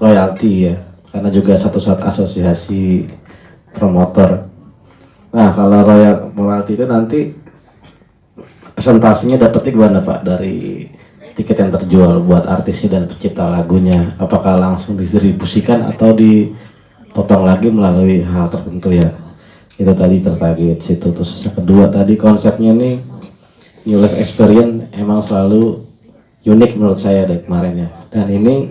royalti ya, karena juga satu-satu asosiasi promotor. Nah kalau royalti itu nanti presentasinya dapetnya gimana Pak dari tiket yang terjual buat artisnya dan pencipta lagunya? Apakah langsung didistribusikan atau dipotong lagi melalui hal tertentu ya? Itu tadi tertarget situ. Terus yang kedua tadi konsepnya nih New Life Experience emang selalu unik menurut saya dari kemarin ya. Dan ini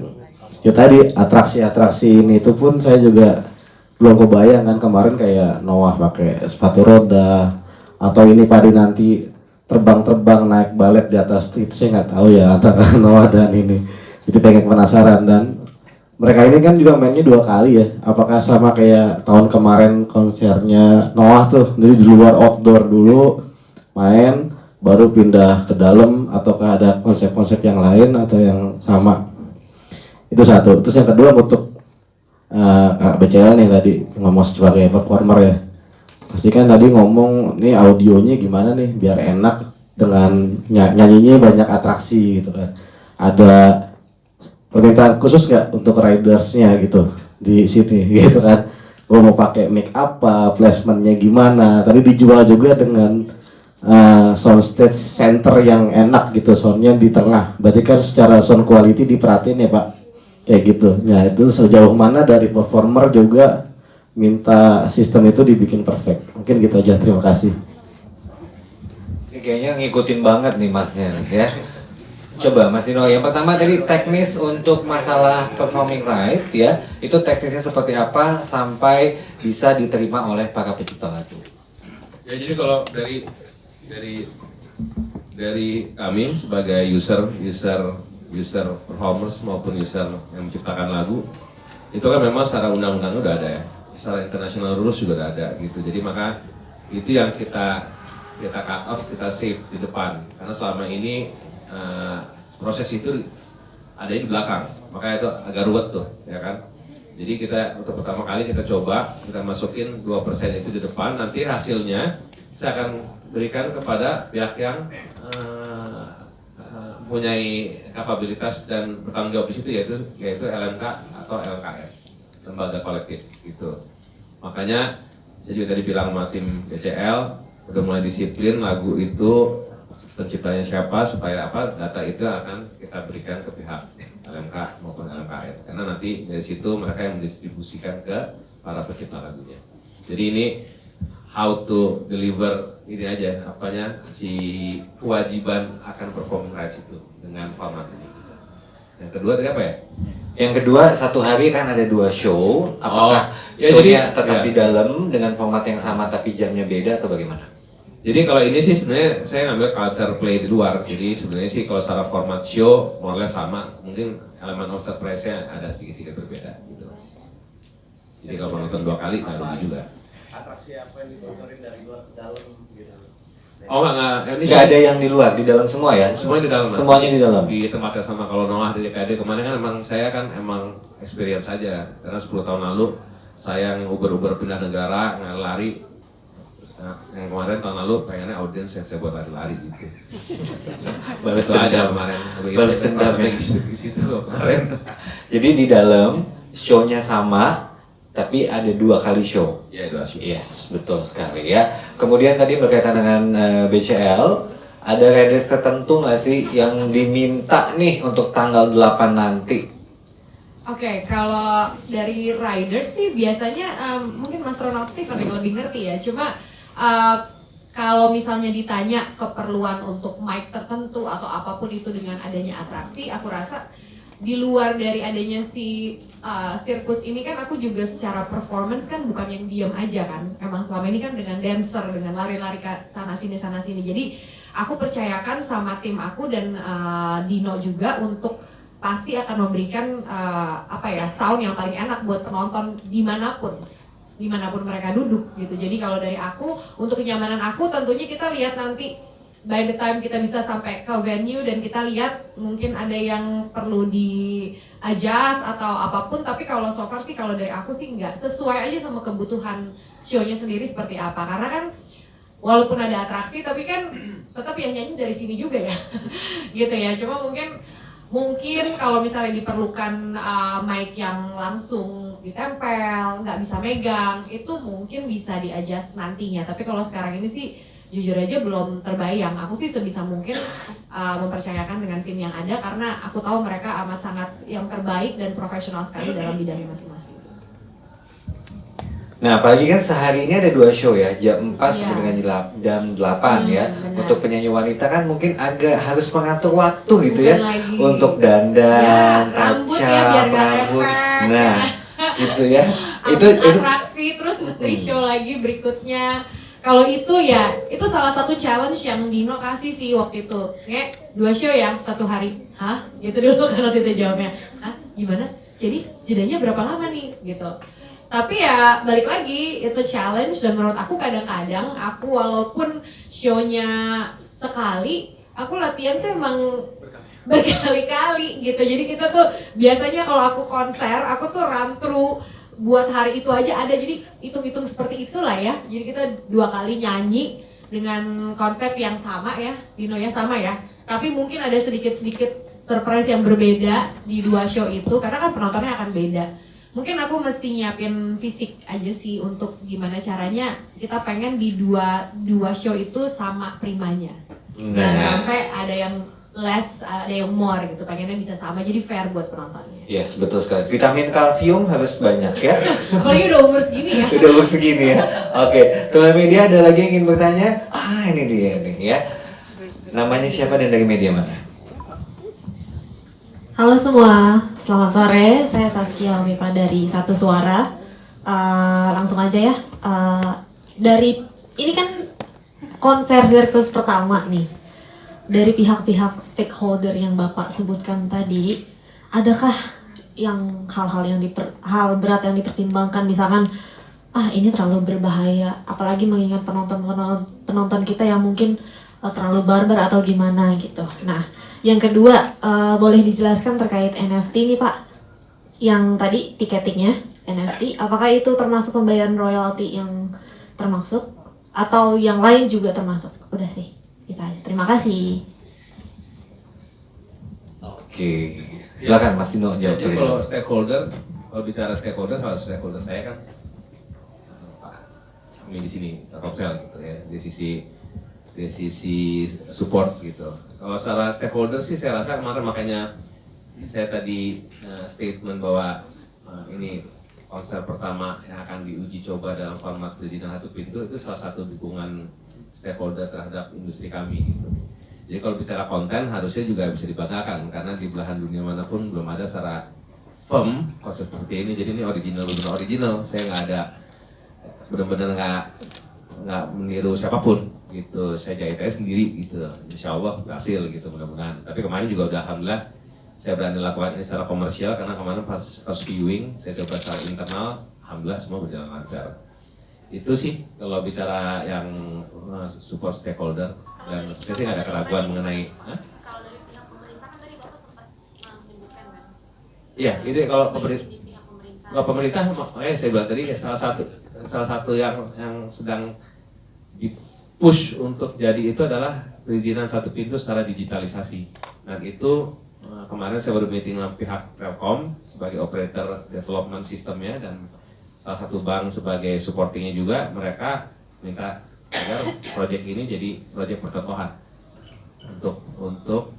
ya tadi atraksi-atraksi ini itu pun saya juga belum kebayang kan kemarin kayak Noah pakai sepatu roda atau ini Padi nanti terbang-terbang naik balet di atas itu saya nggak tahu ya antara Noah dan ini. Jadi pengen penasaran dan mereka ini kan juga mainnya 2 kali ya. Apakah sama kayak tahun kemarin konsernya Noah tuh, jadi di luar outdoor dulu main baru pindah ke dalam ataukah ada konsep-konsep yang lain atau yang sama? Itu satu. Terus yang kedua untuk Kak BCL nih tadi ngomong sebagai performer ya. Pasti kan tadi ngomong nih audionya gimana nih biar enak dengan nyanyinya banyak atraksi gitu kan. Ada permintaan khusus nggak untuk ridersnya gitu di sini gitu kan? Mau pakai make apa, placementnya gimana? Tadi dijual juga dengan soundstage center yang enak gitu, soundnya di tengah. Berarti kan secara sound quality diperhatiin ya Pak, kayak gitu. Ya itu sejauh mana dari performer juga minta sistem itu dibikin perfect. Mungkin gitu aja. Terima kasih. Ini kayaknya ngikutin banget nih Masnya ya. Coba Mas Dino, yang pertama tadi teknis untuk masalah performing right ya, itu teknisnya seperti apa sampai bisa diterima oleh para pencipta lagu? Ya jadi kalau dari kami sebagai user performers maupun user yang menciptakan lagu itu kan memang secara undang-undang udah ada ya, secara international rules juga udah ada gitu. Jadi maka itu yang kita cut off, kita save di depan karena selama ini proses itu ada di belakang, makanya itu agak ruwet tuh ya kan. Jadi kita untuk pertama kali kita coba kita masukin 2% itu di depan, nanti hasilnya saya akan berikan kepada pihak yang mempunyai kapabilitas dan bertanggung jawab di situ, yaitu LMK atau LKF, lembaga kolektif gitu. Makanya saya juga tadi bilang sama tim BCL udah mulai disiplin lagu itu penciptanya siapa supaya apa data itu akan kita berikan ke pihak LMK maupun LMKF karena nanti dari situ mereka yang mendistribusikan ke para pencipta lagunya. Jadi ini how to deliver ini aja apanya si kewajiban akan performing rights itu dengan format ini. Yang kedua tadi apa ya? Yang kedua, satu hari kan ada 2 show, apakah show-nya tetap di dalam dengan format yang sama tapi jamnya beda atau bagaimana? Jadi kalau ini sih sebenarnya saya ngambil culture play di luar. Jadi sebenarnya sih kalau secara format show more or less sama, mungkin elemen of surprise-nya ada sedikit-sedikit berbeda gitu. Jadi kalau menonton 2 kali nggak rugi juga. Atraksi apa yang ditontonin dari luar ke dalam gitu? Oh enggak, ini Nggak ada yang di luar, di dalam semua ya? semuanya di dalam. Semuanya di dalam. Di tempatnya sama. Kalau Noah di DKD kemarin kan emang saya kan emang experience saja karena 10 tahun lalu saya yang uber pindah negara lari. Nah, yang kemarin tahun lalu pengennya audiens yang saya buat lari-lari gitu. Balas Itu aja dendam. kemarin. Balas dendam ya. Di situ kemarin. Jadi di dalam show-nya sama, tapi ada 2 kali show. Iya, 2 show. Yes, betul sekali ya. Kemudian tadi berkaitan dengan BCL, ada riders tertentu nggak sih yang diminta nih untuk tanggal 8 nanti? Oke, kalau dari riders sih biasanya mungkin Mas Ronald Steve yang lebih ngerti ya. Cuma kalau misalnya ditanya keperluan untuk mic tertentu atau apapun itu dengan adanya atraksi, aku rasa di luar dari adanya si sirkus ini kan aku juga secara performance kan bukan yang diam aja kan. Emang selama ini kan dengan dancer, dengan lari-lari ke sana sini. Jadi aku percayakan sama tim aku dan Dino juga untuk pasti akan memberikan sound yang paling enak buat penonton dimanapun mereka duduk gitu. Jadi kalau dari aku, untuk kenyamanan aku tentunya kita lihat nanti by the time kita bisa sampai ke venue dan kita lihat mungkin ada yang perlu di adjust atau apapun, tapi kalau so far sih kalau dari aku sih nggak, sesuai aja sama kebutuhan show-nya sendiri seperti apa. Karena kan walaupun ada atraksi tapi kan tetap yang nyanyi dari sini juga ya gitu ya. Cuma mungkin Mungkin kalau misalnya diperlukan mic yang langsung ditempel, nggak bisa megang, itu mungkin bisa di-adjust nantinya. Tapi kalau sekarang ini sih jujur aja belum terbayang. Aku sih sebisa mungkin mempercayakan dengan tim yang ada karena aku tahu mereka amat sangat yang terbaik dan profesional sekali dalam bidangnya masing-masing. Nah, apalagi kan sehari ini ada 2 show ya, jam 4 Iya. sampai dengan jam 8 ya. Benar. Untuk penyanyi wanita kan mungkin agak harus mengatur waktu gitu ya. Bukan lagi. Untuk dandan, Ya, rambut ya, kaca, biar nggak rambut. lepek. Nah, gitu ya. Itu atraksi terus mesti show lagi berikutnya. Kalau itu ya, itu salah satu challenge yang Dino kasih sih waktu itu. Kayak 2 show ya, 1 hari. Hah? Gitu dulu kan waktu itu jawabnya. Hah? Gimana? Jadi jedanya berapa lama nih? Gitu. Tapi ya balik lagi, it's a challenge dan menurut aku kadang-kadang aku walaupun show-nya sekali, aku latihan tuh emang berkali-kali gitu. Jadi kita tuh biasanya kalau aku konser, aku tuh run through buat hari itu aja ada. Jadi hitung-hitung seperti itulah ya. Jadi kita 2 kali nyanyi dengan konsep yang sama ya, Dino ya sama ya. Tapi mungkin ada sedikit-sedikit surprise yang berbeda di 2 show itu karena kan penontonnya akan beda. Mungkin aku mesti nyiapin fisik aja sih untuk gimana caranya kita pengen di dua show itu sama primanya. Nah, sampai ada yang less, ada yang more gitu, pengennya bisa sama jadi fair buat penontonnya. Yes, betul sekali. Vitamin kalsium harus banyak ya. Apalagi udah umur segini ya. Udah umur segini ya. Oke, Tuhan Media ada lagi yang ingin bertanya? Ini dia nih ya. Namanya siapa dan dari media mana? Halo semua, selamat sore. Saya Saskia Mipa dari Satu Suara. Langsung aja ya. Dari ini kan konser sirkus pertama nih. Dari pihak-pihak stakeholder yang Bapak sebutkan tadi, adakah yang hal-hal yang hal berat yang dipertimbangkan, misalkan ini terlalu berbahaya, apalagi mengingat penonton kita yang mungkin terlalu barbar atau gimana gitu. Nah, yang kedua, boleh dijelaskan terkait NFT nih Pak. Yang tadi tiketingnya NFT, apakah itu termasuk pembayaran royalti yang termasuk atau yang lain juga termasuk? Udah sih, kita aja. Terima kasih. Oke, silakan Mas Dino jawab. Jadi kalau stakeholder, kalau bicara stakeholder, salah satu stakeholder saya kan Pak kami di sini, Telkomsel gitu ya, di sisi support gitu. Kalau secara stakeholder sih saya rasa kemarin makanya saya tadi statement bahwa ini konser pertama yang akan diuji coba dalam format perizinan 1 pintu itu salah satu dukungan stakeholder terhadap industri kami gitu. Jadi kalau bicara konten harusnya juga bisa dibanggakan karena di belahan dunia manapun belum ada secara firm konsep seperti ini. Jadi ini original. Saya nggak ada benar-benar nggak meniru siapapun gitu. Saya jahitnya sendiri gitu. Insya Allah berhasil gitu mudah-mudahan. Tapi kemarin juga udah alhamdulillah saya berani lakukan ini secara komersial karena kemarin pas viewing saya coba secara internal, alhamdulillah semua berjalan lancar. Itu sih kalau bicara yang support stakeholder dan saya sih nggak ada keraguan mengenai. Kalau dari pihak pemerintah kan tadi Bapak sempat menyebutkan kan? Iya, ini kalau Di pihak pemerintah. kalau pemerintah, saya bilang tadi salah satu yang sedang di-push untuk jadi itu adalah perizinan 1 pintu secara digitalisasi. Dan itu kemarin saya baru meeting dengan pihak Telkom sebagai operator development sistemnya dan salah satu bank sebagai supportingnya juga, mereka minta agar proyek ini jadi proyek percontohan untuk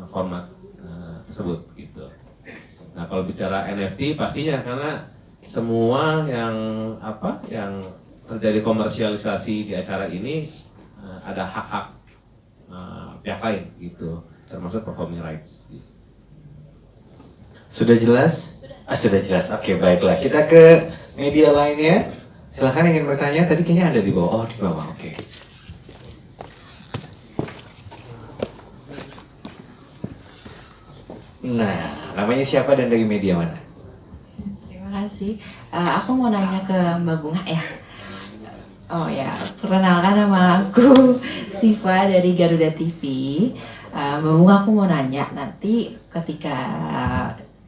format tersebut gitu. Nah kalau bicara NFT pastinya karena semua yang terjadi komersialisasi di acara ini ada hak-hak pihak lain gitu, termasuk performing rights. Sudah jelas? Sudah jelas. Oke, baiklah. Kita ke media lainnya. Silahkan ingin bertanya. Tadi kayaknya ada di bawah. Oh, di bawah. Oke. Nah, namanya siapa dan dari media mana? Terima kasih. Aku mau nanya ke Mbak Bunga ya. Oh ya, perkenalkan nama aku Siva dari Garuda TV. Mbak Bunga, aku mau nanya nanti ketika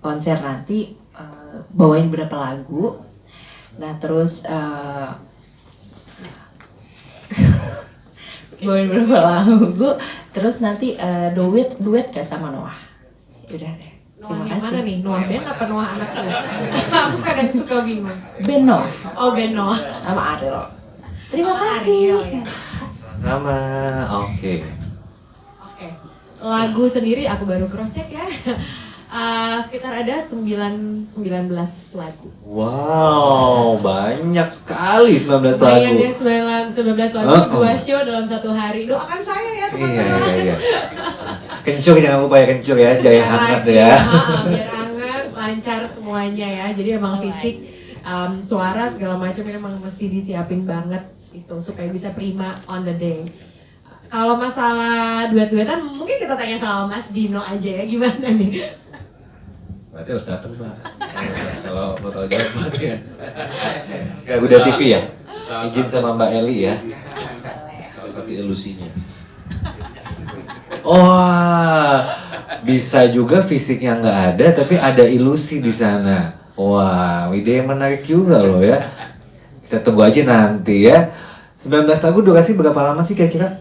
konser nanti bawain berapa lagu? Nah terus bawain berapa lagu? Terus nanti duet gak sama Noah? Udah deh. Noah Terima yang mana kasih. nih? Noah Ben apa Noah anak lu? Aku kadang suka bingung. Beno Oh Ben Noah. sama Ariel. Terima Oh, kasih. Ariel, ya. Sama. Oke. Oke. Lagu sendiri aku baru cross check ya. Sekitar ada 19 lagu. Wow, banyak sekali 19 Lumayan lagu. ya 19 lagu, Oh. 2 show dalam satu hari. Doakan saya ya Iya, teman-teman. iya, iya. Kencur, jangan lupa ya kencur ya, jaya hangat ya. Biar hangat, lancar semuanya ya. Jadi emang fisik, suara segala macam ini emang mesti disiapin banget itu supaya bisa prima on the day. Kalau masalah duet-duetan mungkin kita tanya sama Mas Dino aja ya, gimana nih? Berarti harus datang, Mbak. Kalau mau tahu jawabannya. Garuda TV ya? Salah Izin satu- sama Mbak Eli ya. Salah satu ilusinya. Oh, bisa juga fisiknya nggak ada, tapi ada ilusi di sana. Wah, ide yang menarik juga loh ya. Kita tunggu aja nanti ya. 19 lagu durasi berapa lama sih kira-kira?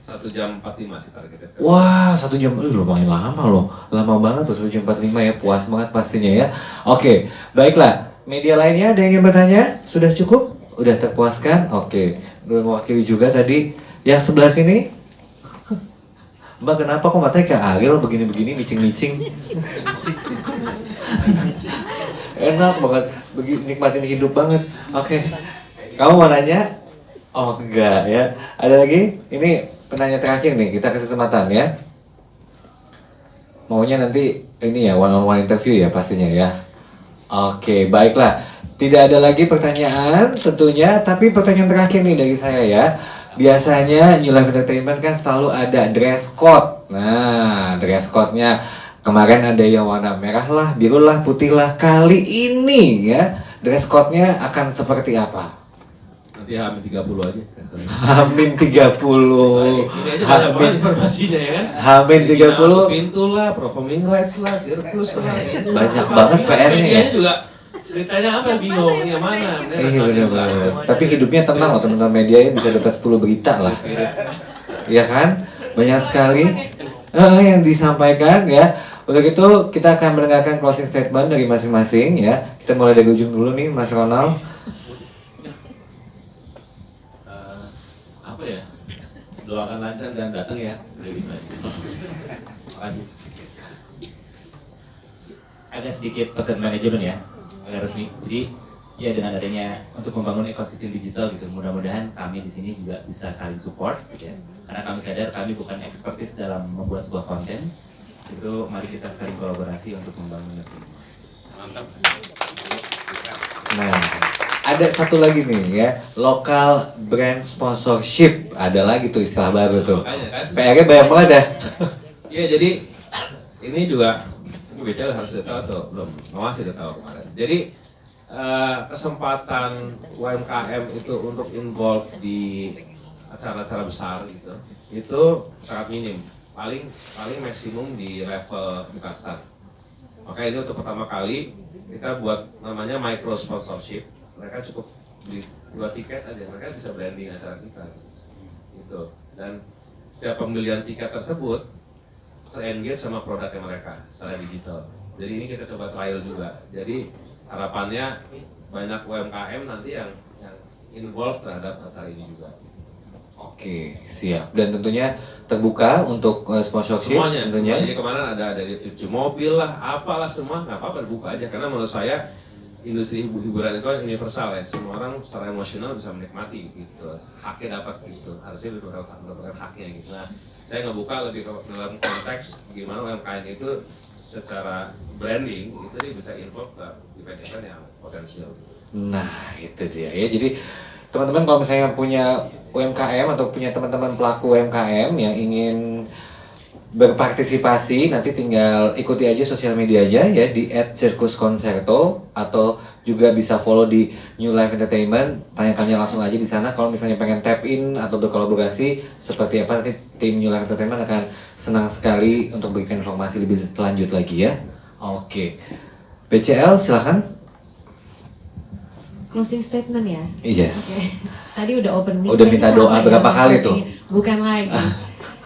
1 jam 45 sih targetnya. Wah, 1 jam, lumayan lama loh. Lama banget tuh, 1 jam 45 ya, puas banget pastinya ya. Oke, baiklah. Media lainnya ada yang ingin bertanya? Sudah cukup? Udah terpuaskan? Oke, udah mewakili juga tadi. Yang sebelah sini? Mbak, kenapa kok matanya kayak Ariel begini-begini, micing-micing? Enak banget, nikmatin hidup banget. Oke, kamu mau nanya? Oh enggak ya. Ada lagi? Ini penanya terakhir nih, kita kasih kesempatan ya. Maunya nanti ini ya, one on one interview ya pastinya ya. Oke, baiklah. Tidak ada lagi pertanyaan tentunya, tapi pertanyaan terakhir nih dari saya ya. Biasanya New Life Entertainment kan selalu ada dress code. Nah, dress code-nya kemarin ada yang warna merah lah, biru lah, putih lah. Kali ini ya, dress code-nya akan seperti apa? Nanti Hamin 30 aja. Hamin 30. Ini aja banyak banget informasinya ya kan. Hamin 30. Pintu lah, performing rights lah, sirkus lah. itu lah. Banyak banget PR-nya ya. Medianya juga beritanya apa bingung, yang mana? Iya benar-benar. Tapi hidupnya tenang loh teman-teman media ya, bisa dapat 10 berita lah. Iya kan? Banyak sekali yang disampaikan ya. Untuk itu kita akan mendengarkan closing statement dari masing-masing ya. Kita mulai dari ujung dulu nih, Mas Ronald. Apa ya? Doakan lancar dan datang ya. Udah gitu aja. Makasih. Ada sedikit pesan manajemen ya, agak resmi. Jadi ya dengan adanya untuk membangun ekosistem digital gitu, mudah-mudahan kami di sini juga bisa saling support ya. Karena kami sadar kami bukan expertise dalam membuat sebuah konten. Itu mari kita saling kolaborasi untuk membangunnya. Mantap. Nah, ada satu lagi nih ya, local brand sponsorship. Ada lagi tuh istilah baru tuh. Makanya kan. PR-nya banyak banget ya. Iya, jadi ini juga BCL harus udah tahu atau belum? Noah sih udah tahu kemarin. Jadi kesempatan UMKM itu untuk involve di acara-acara besar gitu, itu sangat minim. Paling maksimum di level Bukastar. Maka ini untuk pertama kali kita buat namanya micro sponsorship. Mereka cukup beli 2 tiket aja, mereka bisa branding acara kita. Gitu. Dan setiap pembelian tiket tersebut ter-engage sama produknya mereka secara digital. Jadi ini kita coba trial juga. Jadi harapannya banyak UMKM nanti yang involved terhadap acara ini juga. Oke, siap. Dan tentunya terbuka untuk sponsorship Semuanya, tentunya. Jadi kemarin ada dari cuci mobil lah, apalah semua, nggak apa-apa dibuka aja. Karena menurut saya industri hiburan itu kan universal ya. Semua orang secara emosional bisa menikmati gitu. Haknya dapat gitu. Harusnya mendapatkan haknya gitu. Nah, saya ngebuka lebih dalam konteks gimana UMKM itu secara branding itu dia bisa involve ke event-event yang potensial. Nah, itu dia ya. Jadi teman-teman kalau misalnya punya UMKM atau punya teman-teman pelaku UMKM yang ingin berpartisipasi, nanti tinggal ikuti aja sosial media aja ya di @circusconcerto atau juga bisa follow di New Life Entertainment. Tanya-tanya langsung aja di sana kalau misalnya pengen tap in atau berkolaborasi seperti apa, nanti tim New Life Entertainment akan senang sekali untuk berikan informasi lebih lanjut lagi ya. Oke. BCL silakan. Closing statement ya? Yes. Oke. Tadi udah open mic. Udah minta doa berapa kali tuh? Bukan lagi.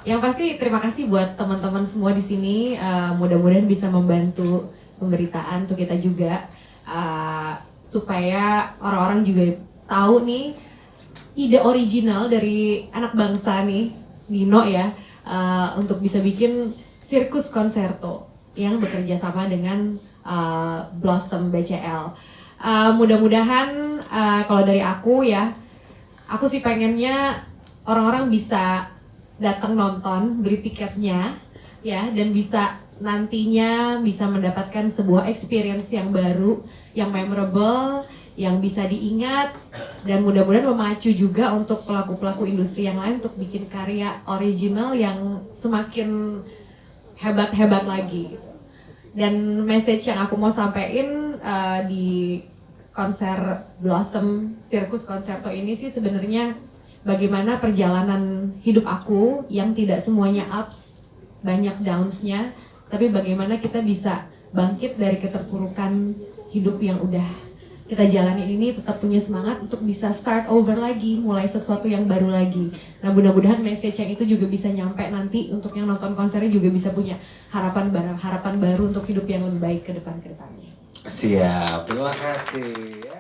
Yang pasti terima kasih buat teman-teman semua di sini. Mudah-mudahan bisa membantu pemberitaan untuk kita juga, supaya orang-orang juga tahu nih ide original dari anak bangsa nih, Nino ya, untuk bisa bikin sirkus konserto yang bekerja sama dengan Blossom BCL. Mudah-mudahan kalau dari aku ya, aku sih pengennya orang-orang bisa datang nonton, beli tiketnya ya, dan bisa nantinya bisa mendapatkan sebuah experience yang baru, yang memorable, yang bisa diingat, dan mudah-mudahan memacu juga untuk pelaku-pelaku industri yang lain untuk bikin karya original yang semakin hebat-hebat lagi. Dan message yang aku mau sampaikan di konser Blossom Sirkus Konserto ini sih sebenarnya bagaimana perjalanan hidup aku yang tidak semuanya ups, banyak downs-nya, tapi bagaimana kita bisa bangkit dari keterpurukan hidup yang udah kita jalani ini, tetap punya semangat untuk bisa start over lagi, mulai sesuatu yang baru lagi. Nah, mudah-mudahan message yang itu juga bisa nyampe nanti untuk yang nonton konsernya juga bisa punya harapan baru untuk hidup yang lebih baik ke depannya. Siap, terima kasih.